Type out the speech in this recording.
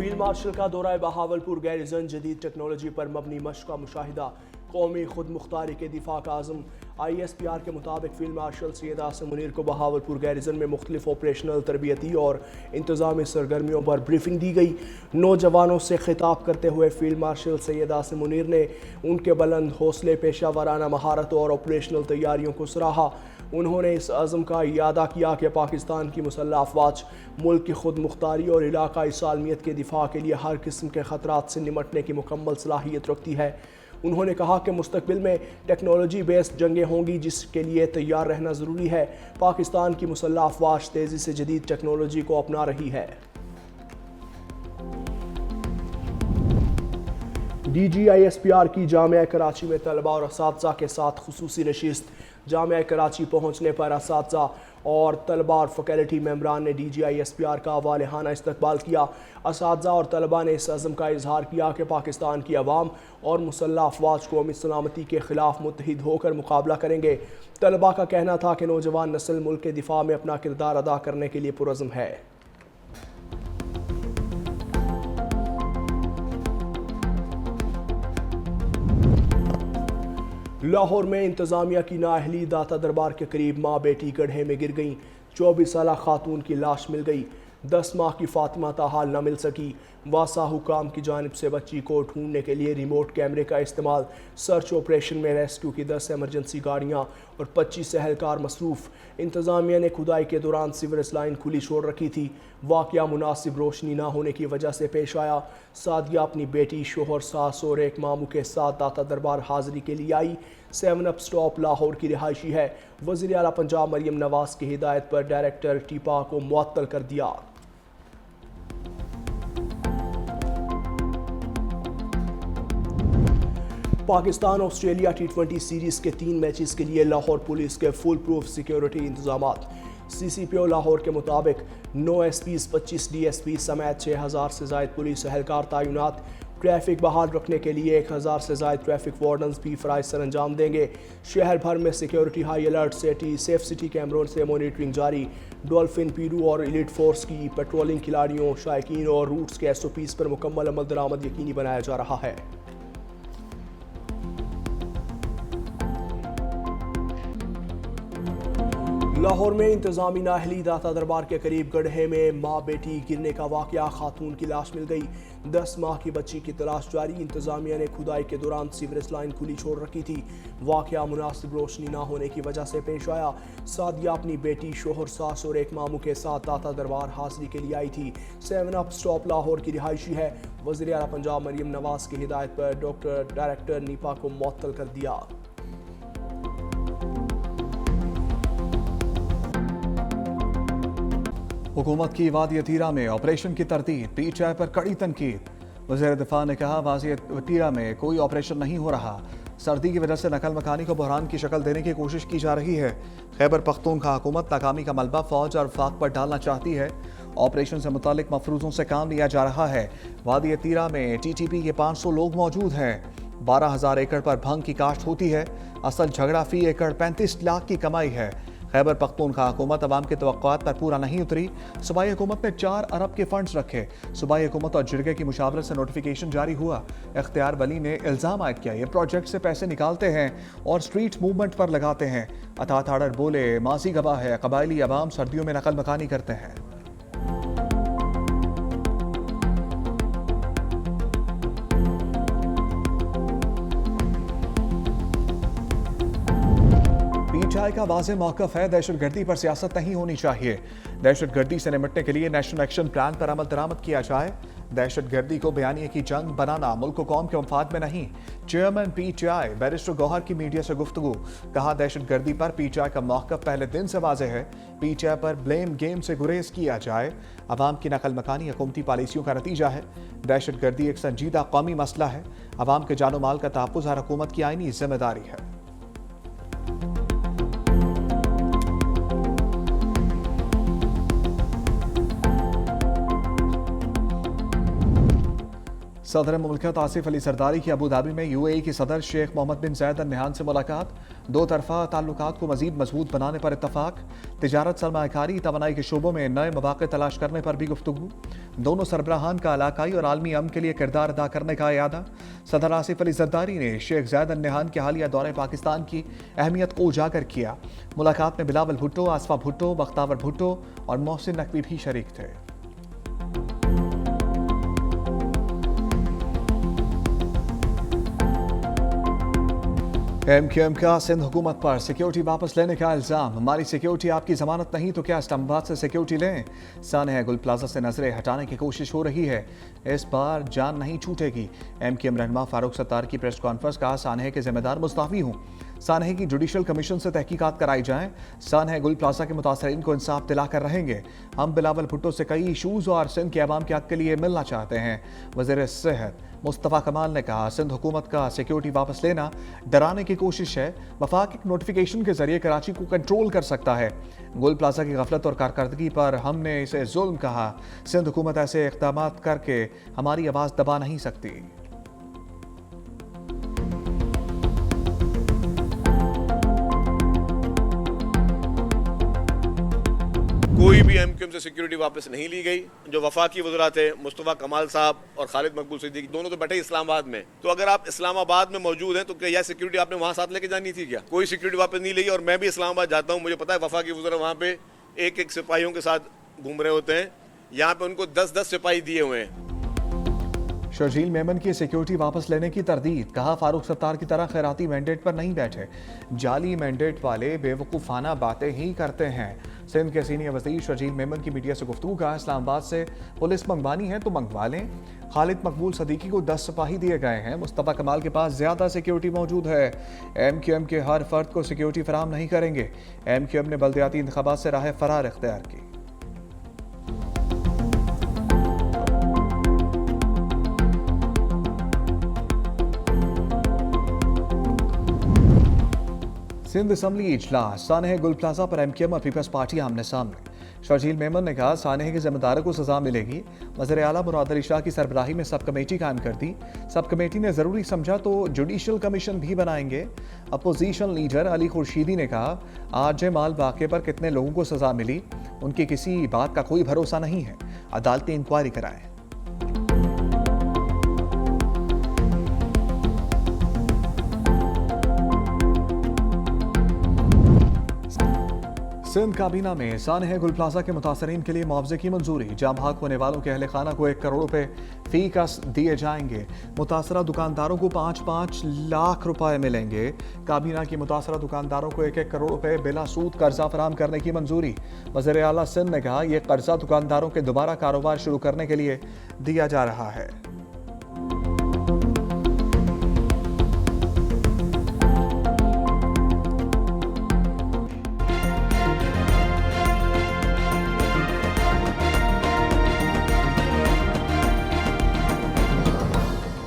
Field marshal का दौरा Bahawalpur garrison जदीद टेक्नोलॉजी पर मबनी मश्क का मुशाहिदा। कौमी खुद मुख्तारी के दिफा का आज़म। ISPR के मुताबिक फील्ड मार्शल सैयद आसिम मुनीर को बहावलपुर गैरिजन में मुख्तलिफ ऑपरेशनल तरबियती और इंतजामी सरगर्मियों पर ब्रीफिंग दी गई। नौजवानों से खिताब करते हुए फील्ड मार्शल सैयद आसिम मुनीर ने उनके बुलंद हौसले, पेशा वाराना महारत और ऑपरेशनल तैयारियों को सराहा। उन्होंने इस अज़म का इयादा किया कि पाकिस्तान की मुसल्लह अफवाज मुल्क की खुद मुख्तारी और इलाकाई सालमियत के दिफा के लिए हर किस्म के ख़तरात से निमटने की मुकम्मल सलाहियत रखती है। उन्होंने कहा कि मुस्तकबिल में टेक्नोलॉजी बेस्ड जंगें होंगी जिसके लिए तैयार रहना ज़रूरी है। पाकिस्तान की मुसल्लह अफवाज तेज़ी से जदीद टेक्नोलॉजी को अपना रही है। DG ISPR की जामिया कराची में तलबा और असातिज़ा के साथ खुसूसी नशिस्त। जामिया कराची पहुँचने पर असातिज़ा और तलबा और फैकल्टी मेंबरान ने DG ISPR का वालेहाना इस्तकबाल किया। असातिज़ा और तलबा ने इस अज़म का इजहार किया कि पाकिस्तान की अवाम और मुसल्लह अफवाज कौमी सलामती के खिलाफ मुत्तहिद होकर मुकाबला करेंगे। तलबा का कहना था कि नौजवान नस्ल मुल्क के दिफा में अपना किरदार अदा करने के लिए पुरज़्म है। लाहौर में इंतजामिया की नाअहली। दाता दरबार के करीब माँ बेटी गड्ढे में गिर गईं। 24 साला खातून की लाश मिल गई। 10 माह की फातिमा ताहाल न मिल सकी। वासा हुकाम की जानिब से बच्ची को ढूंढने के लिए रिमोट कैमरे का इस्तेमाल। सर्च ऑपरेशन में रेस्क्यू की 10 एमरजेंसी गाड़ियाँ और 25 एहलकार मसरूफ़। इंतजामिया ने खुदाई के दौरान सीवरेज लाइन खुली छोड़ रखी थी। वाक़या मुनासिब रोशनी ना होने की वजह से पेश आया। सादिया अपनी बेटी, शोहर, सास और एक मामू के साथ दाता दरबार हाजिरी के लिए आई। 7 अप स्टॉप लाहौर की रिहायशी है। वज़ीर आला पंजाब मरियम नवाज की हिदायत पर डायरेक्टर टीपा को मुअत्तल कर दिया। पाकिस्तान ऑस्ट्रेलिया T20 सीरीज़ के 3 मैचेस के लिए लाहौर पुलिस के फुल प्रूफ सिक्योरिटी इंतजामात। CCPO लाहौर के मुताबिक 9 SPs, 25 DSP समेत 6000 से ज़ायद पुलिस एहलकार तैनात। ट्रैफिक बहाल रखने के लिए 1000 से ज़ायद ट्रैफिक वार्डन्स भी फ़राइज़ सर अंजाम देंगे। शहर भर में security high alert. Safe city कैमरों से मॉनिटरिंग जारी। डॉल्फिन, पीरू और एलिट फोर्स की पेट्रोलिंग खिलाड़ियों, शायकीन और रूट्स के SOPs पर मुकम्मल अमल दरामद यकीनी बनाया जा रहा है। लाहौर में इंतजामी नाअहली। दाता दरबार के करीब गड्ढे में माँ बेटी गिरने का वाक़या। खातून की लाश मिल गई। 10 माह की बच्ची की तलाश जारी। इंतजामिया ने खुदाई के दौरान सीवरेज लाइन खुली छोड़ रखी थी। वाक़या मुनासिब रोशनी ना होने की वजह से पेश आया। सादिया अपनी बेटी, शोहर, सास और एक मामू के साथ दाता दरबार हाजिरी के लिए आई थी। 7 अप स्टॉप लाहौर की रिहायशी है। वज़ीर आला पंजाब मरियम नवाज की हिदायत पर डायरेक्टर नीपा को मुअत्तल कर दिया। हुकूमत की वादी तीरा में ऑपरेशन की तरतीब। PTI पर कड़ी तनकीद। वज़ीर दिफा ने कहा वादी तीरा में कोई ऑपरेशन नहीं हो रहा। सर्दी की वजह से नकल मकानी को बहरान की शक्ल देने की कोशिश की जा रही है। खैबर पख्तूनख्वा हुकूमत नाकामी का मलबा फौज और वफाक पर डालना चाहती है। ऑपरेशन से मुतालिक मफरूजों से काम लिया जा रहा है। वादी तीरा में TTP के 500 लोग मौजूद हैं। 12000 एकड़ पर भंग की काश्त होती है। असल झगड़ा फी एकड़ 35 लाख की कमाई है। खैबर पख्तूनख्वा हुकूमत अवाम के तवक्कुआत पर पूरा नहीं उतरी। सूबाई हुकूमत ने 4 अरब के फंड्स रखे। सूबाई हुकूमत और जिरगे की मुशावरत से नोटिफिकेशन जारी हुआ। इख्तियार वली ने इल्ज़ाम आयद किया ये प्रोजेक्ट से पैसे निकालते हैं और स्ट्रीट मूवमेंट पर लगाते हैं। अतात आडर बोले माजी गवाह है, कबायली अवाम सर्दियों में नकल मकानी करते हैं। PTI का वाज़ेह मौक़िफ़ है, दहशतगर्दी पर सियासत नहीं होनी चाहिए। दहशतगर्दी से निपटने के लिए नेशनल एक्शन प्लान पर अमल दरामद किया जाए। दहशतगर्दी को बयानिए की जंग बनाना मुल्क को कौम के मफाद में नहीं। चेयरमैन PTI बैरिस्टर गौहर की मीडिया से गुफ्तगू। कहा दहशतगर्दी पर PTI का मौक़िफ़ पहले दिन से वाज़ेह है। PTI पर ब्लेम गेम से गुरेज किया जाए। अवाम की नकल मकानी हुकूमती पॉलिसियों का नतीजा है। दहशतगर्दी एक संजीदा कौमी मसला है। अवाम के जानो माल का तहफ़्फ़ुज़ हर हुकूमत की आईनी जिम्मेदारी है। सदर मुल्कत आसिफ अली सरदारी की अबू धाबी में UAE के सदर शेख मोहम्मद बिन ज़ायद अल नहयान से मुलाकात। 2 तरफ़ा ताल्लुकात को मज़ीद मजबूत बनाने पर इत्तफ़ाक़। तिजारत, सरमायाकारी, तवानाई के शोबों में नए मौक़े तलाश करने पर भी गुफ्तगू। दोनों सरबराहान का इलाकाई और आलमी अमन के लिए किरदार अदा करने का इरादा। सदर आसिफ अली जरदारी ने शेख ज़ैद अल नहयान के हालिया दौरे पाकिस्तान की अहमियत को उजागर किया। मुलाकात में बिलावल भुट्टो, आसफा भुट्टो, बख्तावर भुट्टो और मोहसिन नकवी भी शरीक थे। MQM का सिंध हुकूमत पर सिक्योरिटी वापस लेने का इल्ज़ाम। हमारी सिक्योरिटी आपकी जमानत नहीं तो क्या इस्लामाबाद से सिक्योरिटी लें? सानह गुल प्लाजा से नजरें हटाने की कोशिश हो रही है, इस बार जान नहीं छूटेगी। MQM रहनुमा फारूक सत्तार की प्रेस कॉन्फ्रेंस कहा, सानह के जिम्मेदार मुस्तफी हूँ, सानह की जुडिशल कमीशन से तहकीकात कराई जाएं। सानह गुल प्लाजा के मुतासरीन को इंसाफ दिला कर रहेंगे। हम बिलावल भुट्टो से कई इशूज़ और सिंध के अवाम के हक के लिए मिलना चाहते हैं। वज़ीर सेहत मुस्तफ़ा कमाल ने कहा, सिंध हुकूमत का सिक्योरिटी वापस लेना डराने की कोशिश है। वफाक एक नोटिफिकेशन के जरिए कराची को कंट्रोल कर सकता है। गुल प्लाजा की गफलत और कारकर्दगी पर हमने इसे जुल्म कहा। सिंध हुकूमत ऐसे इक़दाम करके हमारी आवाज़ दबा नहीं सकती। कोई भी MQM से सिक्योरिटी वापस नहीं ली गई। जो वफाकी वज़रा थे मुस्तफ़ा कमाल साहब और खालिद मकबूल सिद्दीकी, दोनों तो बैठे इस्लामाबाद में। तो अगर आप इस्लामाबाद में मौजूद हैं तो क्या यह सिक्योरिटी आपने वहाँ साथ लेके जानी थी? क्या कोई सिक्योरिटी वापस नहीं ली? और मैं भी इस्लामाबाद जाता हूँ, मुझे पता है वफाकी वज़रा वहाँ पे एक एक सिपाहियों के साथ घूम रहे होते हैं। यहाँ पे उनको 10-10 सिपाही दिए हुए हैं। शर्जील मेमन की सिक्योरिटी वापस लेने की तरदीद। कहा, फारूक सत्तार की तरह खैराती मैंडेट पर नहीं बैठे, जाली मैंडेट वाले बेवकूफ़ाना बातें ही करते हैं। सिंध के सीनियर वज़ीर शर्जील मेमन की मीडिया से गुफ्तगू। कहा, इस्लामाबाद से पुलिस मंगवानी है तो मंगवा लें। खालिद मकबूल सिद्दीकी को 10 सिपाही दिए गए हैं। मुस्तफ़ा कमाल के पास ज़्यादा सिक्योरिटी मौजूद है। MQM के हर फर्द को सिक्योरिटी फराहम नहीं करेंगे। MQM ने बल्दियाती इंतखाबात से राह फरार इख्तियार की। सिंध असम्बली इजलास। सानह गुल प्लाजा पर MQM और पीपल्स पार्टी आमने सामने। शर्जील मेमन ने कहा, सानह के जिम्मेदारों को सजा मिलेगी। वज़ीर आला मुराद अली शाह की सरबराही में सब कमेटी कायम कर दी। सब कमेटी ने ज़रूरी समझा तो जुडिशल कमीशन भी बनाएंगे। अपोजिशन लीडर अली खुर्शीदी ने कहा, RJ माल वाक़े पर कितने लोगों को सजा मिली, उनकी किसी बात का कोई भरोसा नहीं है। अदालती इंक्वायरी कराएं। सिंध काबीना में सानह गुल प्लाजा के मुतासरीन के लिए मुआवजे की मंजूरी। जाम भाग होने वालों के अहले खाना को 1 करोड़ रुपए फी कस दिए जाएंगे। मुतासरा दुकानदारों को 5-5 लाख रुपए मिलेंगे। काबीना की मुतासरा दुकानदारों को 1-1 करोड़ रुपए बिला सूद कर्जा फराहम करने की मंजूरी। वज़ीर आला सिंध ने कहा, यह कर्जा दुकानदारों के दोबारा कारोबार शुरू करने के लिए दिया जा रहा है।